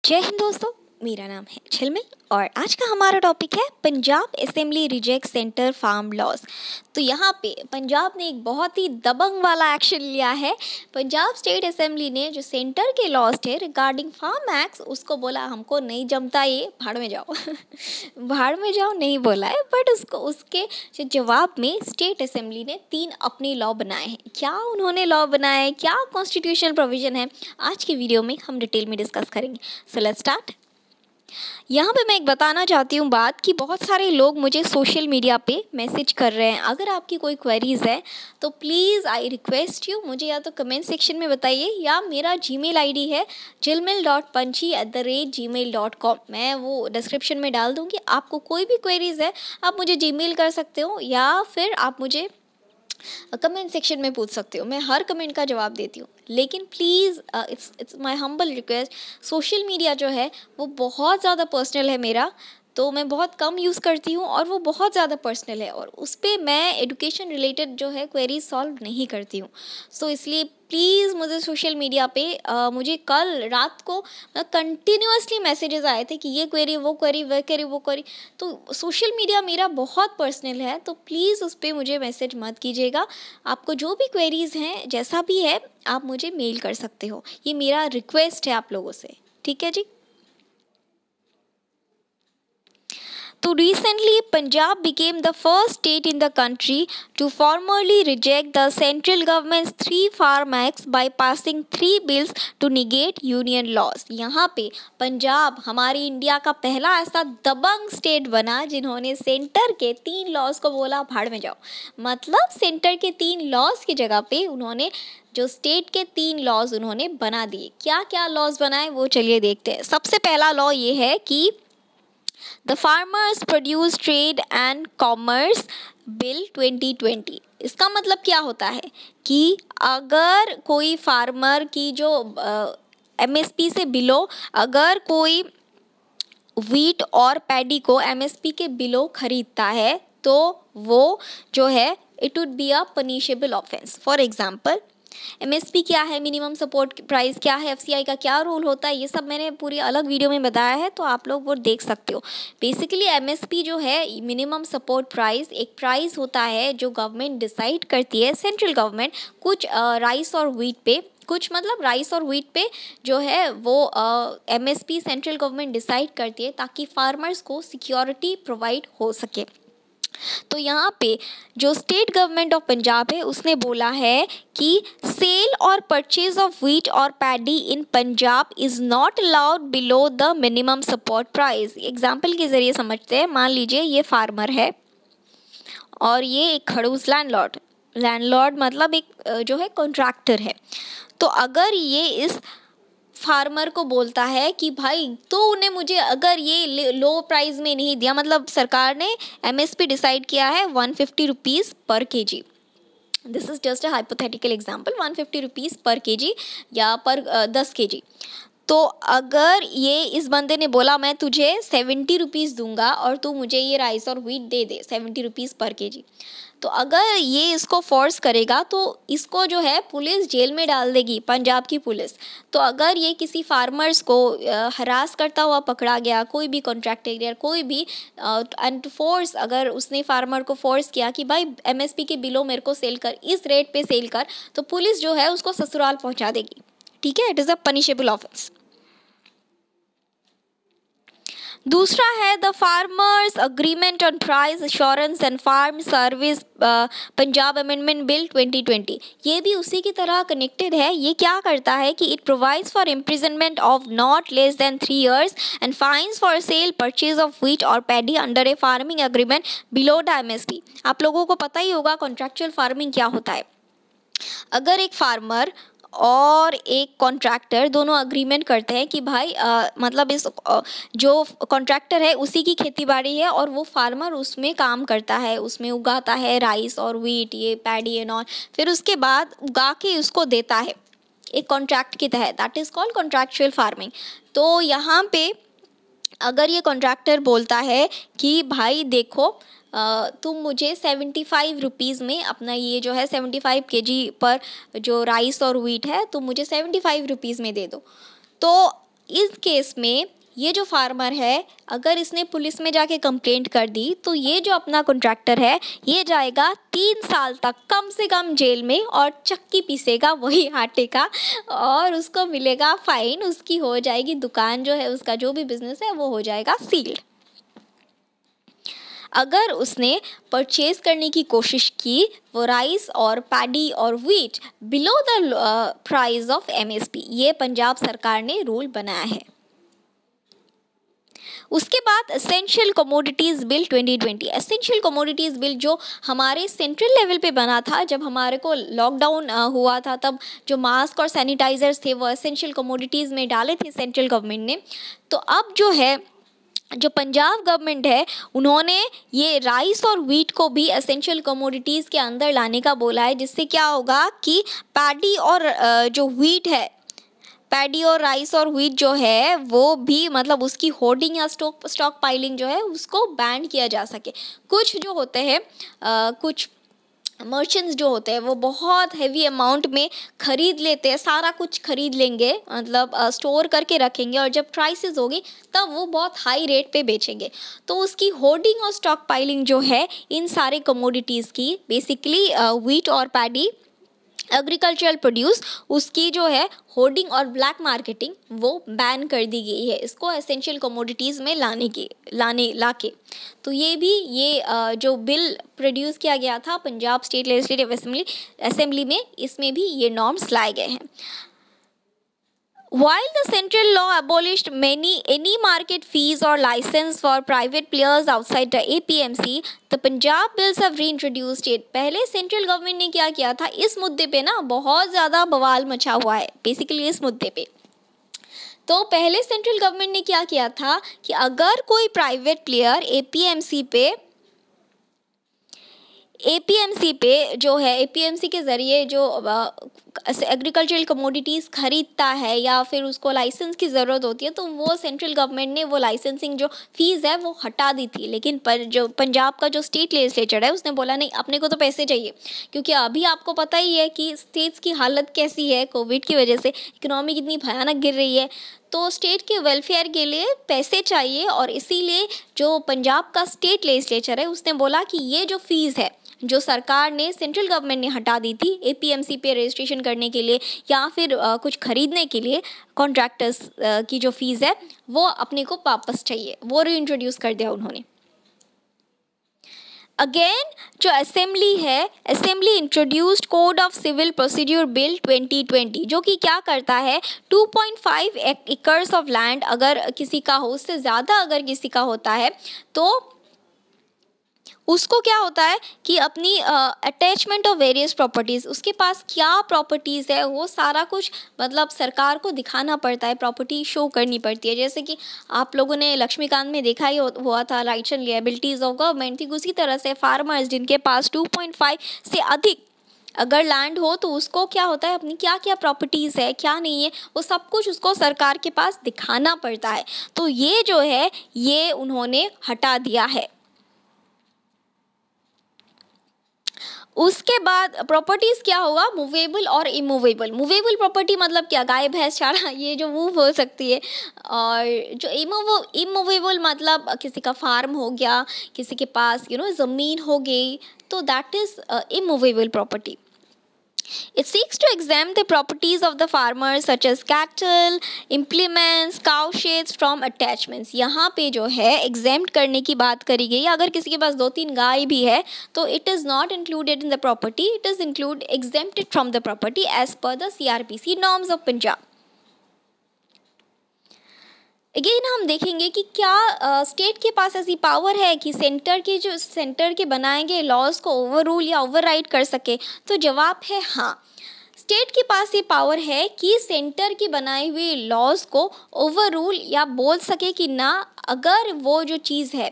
जय हिंद दोस्तों, मेरा नाम है झिलमिल और आज का हमारा टॉपिक है Punjab assembly reject centre farm laws. तो यहाँ पे पंजाब ने एक बहुत ही दबंग वाला एक्शन लिया है। पंजाब स्टेट असेंबली ने जो सेंटर के लॉस थे रिगार्डिंग फार्म एक्ट, उसको बोला हमको नहीं जमता, ये भाड़ में जाओ भाड़ में जाओ नहीं बोला है, बट उसके जवाब में स्टेट असेंबली ने 3 अपने लॉ बनाए हैं। क्या उन्होंने लॉ बनाए हैं, क्या कॉन्स्टिट्यूशनल प्रोविजन है, आज की वीडियो में हम डिटेल में डिस्कस करेंगे। So let's start. यहाँ पे मैं एक बताना चाहती हूँ बात कि बहुत सारे लोग मुझे सोशल मीडिया पे मैसेज कर रहे हैं। अगर आपकी कोई क्वेरीज़ है तो प्लीज़ आई रिक्वेस्ट यू, मुझे या तो कमेंट सेक्शन में बताइए या मेरा जीमेल आईडी है jilmil.panchi@gmail.com, मैं वो डिस्क्रिप्शन में डाल दूँगी। आपको कोई भी क्वेरीज़ है आप मुझे जीमेल कर सकते हो या फिर आप मुझे कमेंट सेक्शन में पूछ सकते हो। मैं हर कमेंट का जवाब देती हूँ, लेकिन please it's my humble request, social media जो है वो बहुत ज़्यादा पर्सनल है मेरा, तो मैं बहुत कम यूज़ करती हूँ और वो बहुत ज़्यादा पर्सनल है और उस पर मैं एजुकेशन रिलेटेड जो है क्वेरीज सॉल्व नहीं करती हूँ। सो इसलिए प्लीज़ मुझे सोशल मीडिया पे मुझे कल रात को कंटिन्यूअसली मैसेजेस आए थे कि ये क्वेरी वो क्वेरी वह क्वेरी वो क्वेरी। तो सोशल मीडिया मेरा बहुत पर्सनल है, तो प्लीज़ उस पर मुझे मैसेज मत कीजिएगा। आपको जो भी क्वेरीज़ हैं जैसा भी है आप मुझे मेल कर सकते हो, ये मेरा रिक्वेस्ट है आप लोगों से, ठीक है जी। तो recently, Punjab became the first state in the country to formally reject the central government's 3 Farm Acts by passing 3 bills to negate union laws। यहाँ पे पंजाब हमारी इंडिया का पहला ऐसा दबंग स्टेट बना जिन्होंने सेंटर के 3 लॉज को बोला भाड़ में जाओ। मतलब सेंटर के 3 लॉज की जगह पे उन्होंने जो स्टेट के 3 लॉज उन्होंने बना दिए। क्या क्या लॉज बनाए वो चलिए देखते हैं। सबसे पहला लॉ ये है कि the farmers produce trade and commerce bill 2020। इसका मतलब क्या होता है कि अगर कोई फार्मर की जो एमएसपी से बिलो, अगर कोई व्हीट और पैडी को एमएसपी के बिलो खरीदता है तो वो जो है it would be a punishable offence. For example MSP क्या है, मिनिमम सपोर्ट प्राइस क्या है, एफसीआई का क्या रोल होता है, ये सब मैंने पूरी अलग वीडियो में बताया है, तो आप लोग वो देख सकते हो। बेसिकली एमएसपी जो है मिनिमम सपोर्ट प्राइस एक प्राइस होता है जो गवर्नमेंट डिसाइड करती है, सेंट्रल गवर्नमेंट, कुछ राइस और व्हीट पे, कुछ मतलब राइस और व्हीट पे जो है वो एमएसपी सेंट्रल गवर्नमेंट डिसाइड करती है ताकि फार्मर्स को सिक्योरिटी प्रोवाइड हो सके। तो यहाँ पे जो स्टेट गवर्नमेंट ऑफ पंजाब है उसने बोला है कि सेल और परचेज ऑफ व्हीट और paddy in Punjab is not allowed below the minimum support price. Example के ज़रिए समझते हैं। मान लीजिए ये फार्मर है और ये एक खड़ूस लैंडलॉर्ड मतलब एक जो है कॉन्ट्रैक्टर है। तो अगर ये इस फार्मर को बोलता है कि भाई तो उन्हें मुझे अगर ये लो प्राइस में नहीं दिया, मतलब सरकार ने एमएसपी डिसाइड किया है 150 रुपीज़ पर KG, this is just a hypothetical example, 150 rupees पर केजी या पर 10 केजी। तो अगर ये इस बंदे ने बोला मैं तुझे 70 रुपीज़ दूंगा और तू मुझे ये राइस और व्हीट दे दे 70 रुपीज़ पर केजी, तो अगर ये इसको फोर्स करेगा तो इसको जो है पुलिस जेल में डाल देगी, पंजाब की पुलिस। तो अगर ये किसी फार्मर्स को हरास करता हुआ पकड़ा गया, कोई भी कॉन्ट्रैक्टर या कोई भी एंड फोर्स, अगर उसने फार्मर को फोर्स किया कि भाई एमएसपी के बिलो मेरे को सेल कर, इस रेट पे सेल कर, तो पुलिस जो है उसको ससुराल पहुंचा देगी, ठीक है। It is a punishable offence. दूसरा है the farmers agreement on price assurance and farm service Punjab amendment bill 2020। ये भी उसी की तरह कनेक्टेड है। ये क्या करता है कि it provides for imprisonment of not less than 3 years and fines for sale purchase of wheat और paddy under a farming agreement below the MSP. आप लोगों को पता ही होगा कॉन्ट्रैक्चुअल फार्मिंग क्या होता है। अगर एक फार्मर और एक कॉन्ट्रैक्टर दोनों अग्रीमेंट करते हैं कि भाई मतलब इस जो कॉन्ट्रैक्टर है उसी की खेती बाड़ी है और वो फार्मर उसमें काम करता है, उसमें उगाता है राइस और व्हीट, ये पैडी एंड ऑल, फिर उसके बाद उगा के उसको देता है एक कॉन्ट्रैक्ट के तहत, that is called contractual farming. तो यहाँ पे अगर ये कॉन्ट्रैक्टर बोलता है कि भाई देखो तुम मुझे 75 रुपीज़ में अपना ये जो है 75 केजी पर जो राइस और व्हीट है तुम मुझे 75 रुपीज़ में दे दो, तो इस केस में ये जो फार्मर है, अगर इसने पुलिस में जाके कंप्लेंट कर दी तो ये जो अपना कॉन्ट्रैक्टर है ये जाएगा 3 साल तक कम से कम जेल में, और चक्की पीसेगा वही आटे का, और उसको मिलेगा फाइन, उसकी हो जाएगी दुकान जो है, उसका जो भी बिजनेस है वो हो जाएगा सील्ड। अगर उसने परचेज करने की कोशिश की वो राइस और पैडी और wheat below the price of MSP, ये पंजाब सरकार ने रूल बनाया है। उसके बाद essential commodities bill 2020। Essential commodities bill जो हमारे सेंट्रल लेवल पे बना था, जब हमारे को लॉकडाउन हुआ था तब जो मास्क और सैनिटाइजर्स थे वो एसेंशियल कमोडिटीज़ में डाले थे सेंट्रल गवर्नमेंट ने। तो अब जो है जो पंजाब गवर्नमेंट है उन्होंने ये राइस और व्हीट को भी एसेंशियल कमोडिटीज़ के अंदर लाने का बोला है, जिससे क्या होगा कि पैडी और जो व्हीट है, पैडी और राइस और व्हीट जो है वो भी मतलब उसकी होर्डिंग या स्टॉक पाइलिंग जो है उसको बैन किया जा सके। कुछ जो होते हैं कुछ मर्चेंट्स जो होते हैं वो बहुत हेवी अमाउंट में ख़रीद लेते हैं, सारा कुछ ख़रीद लेंगे, मतलब स्टोर करके रखेंगे, और जब क्राइसिस होगी तब वो बहुत हाई रेट पे बेचेंगे। तो उसकी होर्डिंग और स्टॉक पाइलिंग जो है इन सारे कमोडिटीज़ की, बेसिकली व्हीट और पैडी एग्रीकल्चरल प्रोड्यूस, उसकी जो है होर्डिंग और ब्लैक मार्केटिंग वो बैन कर दी गई है इसको एसेंशियल कमोडिटीज़ में लाके। तो ये भी जो बिल प्रोड्यूस किया गया था पंजाब स्टेट लेजिस्लेटिव असेंबली में, इसमें भी ये नॉर्म्स लाए गए हैं। While the central law abolished any market fees or license for private players outside the APMC, the Punjab bills have reintroduced it। पहले सेंट्रल गवर्नमेंट ने क्या किया था, इस मुद्दे पे ना बहुत ज़्यादा बवाल मचा हुआ है बेसिकली इस मुद्दे पे। तो पहले सेंट्रल गवर्नमेंट ने क्या किया था कि अगर कोई प्राइवेट प्लेयर APMC पे जो है APMC के ज़रिए जो एग्रीकल्चरल कमोडिटीज़ खरीदता है या फिर उसको लाइसेंस की ज़रूरत होती है, तो वो सेंट्रल गवर्नमेंट ने वो लाइसेंसिंग जो फ़ीस है वो हटा दी थी। लेकिन जो पंजाब का जो स्टेट लेजिस्लेचर है उसने बोला नहीं, अपने को तो पैसे चाहिए, क्योंकि अभी आपको पता ही है कि स्टेट्स की हालत कैसी है, कोविड की वजह से इकोनॉमी कितनी भयानक गिर रही है। तो स्टेट के वेलफेयर के लिए पैसे चाहिए, और इसीलिए जो पंजाब का स्टेट लेजिस्लेचर है उसने बोला कि ये जो फ़ीस है जो सरकार ने सेंट्रल गवर्नमेंट ने हटा दी थी APMC पे रजिस्ट्रेशन करने के लिए या फिर कुछ खरीदने के लिए, कॉन्ट्रैक्टर्स की जो फ़ीस है वो अपने को वापस चाहिए, वो रीइंट्रोड्यूस कर दिया उन्होंने। अगेन जो assembly introduced code of civil procedure bill 2020, जो कि क्या करता है 2.5 एकर्स ऑफ लैंड अगर किसी का हो, उससे ज़्यादा अगर किसी का होता है तो उसको क्या होता है कि अपनी अटैचमेंट ऑफ वेरियस प्रॉपर्टीज़, उसके पास क्या प्रॉपर्टीज़ है वो सारा कुछ मतलब सरकार को दिखाना पड़ता है, प्रॉपर्टी शो करनी पड़ती है। जैसे कि आप लोगों ने लक्ष्मीकांत में देखा ही हुआ था, rights and liabilities of government थी। उसी तरह से फार्मर्स जिनके पास 2.5 से अधिक अगर लैंड हो तो उसको क्या होता है, अपनी क्या क्या प्रॉपर्टीज़ है क्या नहीं है वो सब कुछ उसको सरकार के पास दिखाना पड़ता है। तो ये जो है ये उन्होंने हटा दिया है। उसके बाद प्रॉपर्टीज़ क्या होगा, मूवेबल और इमूवेबल। मूवेबल प्रॉपर्टी मतलब क्या, गाय भैंस चारा ये जो मूव हो सकती है, और जो इमूवेबल मतलब किसी का फार्म हो गया, किसी के पास ज़मीन हो गई, तो that is immovable property. It seeks to exempt the properties of the farmers such as cattle, implements, cow sheds from attachments। यहाँ पे जो है exempt करने की बात करी गई। अगर किसी के पास 2-3 गाय भी है तो it is not included in the property, it is exempted from the property as per the CRPC norms of Punjab। Again हम देखेंगे कि क्या स्टेट के पास ऐसी पावर है कि सेंटर के बनाए गए लॉज को ओवर रूल या ओवरराइड कर सके। तो जवाब है हाँ, स्टेट के पास ये पावर है कि सेंटर की बनाई हुई लॉज को ओवर रूल या बोल सके कि ना, अगर वो जो चीज़ है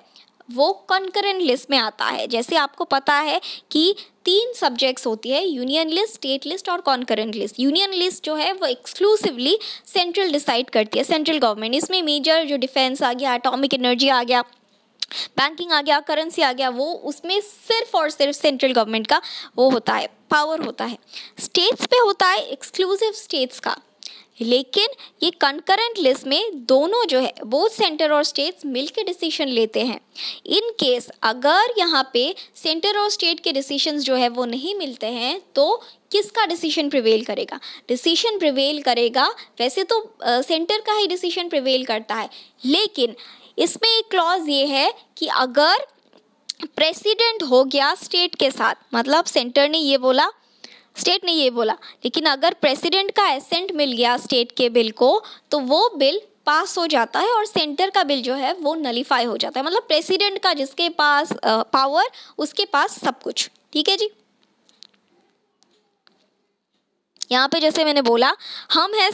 वो कॉन्करेंट लिस्ट में आता है। जैसे आपको पता है कि 3 सब्जेक्ट्स होती है, यूनियन लिस्ट, स्टेट लिस्ट और कॉन्करेंट लिस्ट। यूनियन लिस्ट जो है वो एक्सक्लूसिवली सेंट्रल डिसाइड करती है, सेंट्रल गवर्नमेंट। इसमें मेजर जो डिफेंस आ गया, एटॉमिक एनर्जी आ गया, बैंकिंग आ गया, करेंसी आ गया, वो उसमें सिर्फ और सिर्फ सेंट्रल गवर्नमेंट का वो होता है, पावर होता है। स्टेट्स पे होता है एक्सक्लूसिव स्टेट्स का, लेकिन ये कंकरेंट लिस्ट में दोनों जो है बोथ सेंटर और स्टेट्स मिलकर डिसीजन लेते हैं। इन केस अगर यहाँ पे सेंटर और स्टेट के डिसीजंस जो है वो नहीं मिलते हैं तो किसका डिसीजन प्रिवेल करेगा? डिसीजन प्रिवेल करेगा, वैसे तो सेंटर का ही डिसीजन प्रिवेल करता है, लेकिन इसमें एक क्लॉज ये है कि अगर प्रेसिडेंट हो गया स्टेट के साथ, मतलब सेंटर ने ये बोला स्टेट ने ये बोला, लेकिन अगर प्रेसिडेंट का एसेंट मिल गया स्टेट के बिल को तो वो बिल पास हो जाता है और सेंटर का बिल जो है वो नलीफाई हो जाता है। मतलब प्रेसिडेंट का जिसके पास पावर उसके पास सब कुछ। ठीक है जी। यहाँ पे जैसे मैंने बोला हम है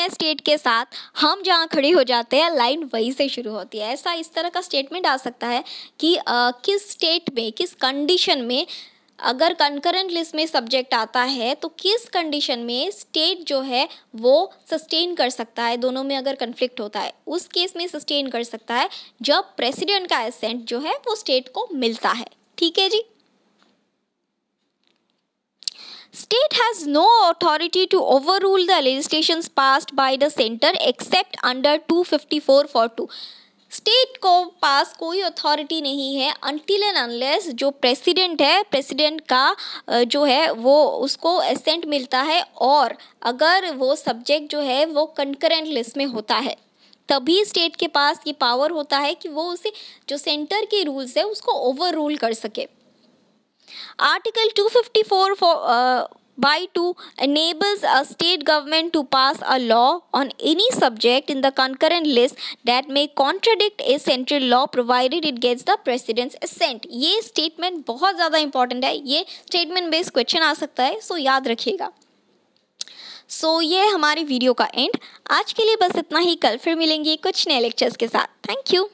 स्टेट के साथ, हम जहाँ खड़े हो जाते हैं लाइन वहीं से शुरू होती है। ऐसा इस तरह का स्टेटमेंट आ सकता है कि किस स्टेट में किस कंडीशन में अगर कंकरेंट लिस्ट में सब्जेक्ट आता है तो किस कंडीशन में स्टेट जो है वो सस्टेन कर सकता है, दोनों में अगर कन्फ्लिक्ट होता है उस केस में सस्टेन कर सकता है जब प्रेसिडेंट का एसेंट जो है वो स्टेट को मिलता है। ठीक है जी। State has no authority to overrule the legislations passed by the center except under 254(2). State को पास कोई अथॉरिटी नहीं है अनटिल एंड अनलेस जो प्रेसिडेंट है, प्रेसिडेंट का जो है वो उसको एसेंट मिलता है और अगर वो सब्जेक्ट जो है वो कंकरेंट लिस्ट में होता है तभी स्टेट के पास ये पावर होता है कि वो उसे जो सेंटर के रूल्स है उसको ओवर रूल कर सके। Article 254(2) enables a state government to pass a law on any subject in the concurrent list that may contradict a central law provided it gets the president's assent। ये statement बहुत ज़्यादा important है, ये statement based question आ सकता है, सो याद रखिएगा। ये हमारी वीडियो का एंड। आज के लिए बस इतना ही, कल फिर मिलेंगे कुछ नए लेक्चर्स के साथ। Thank you.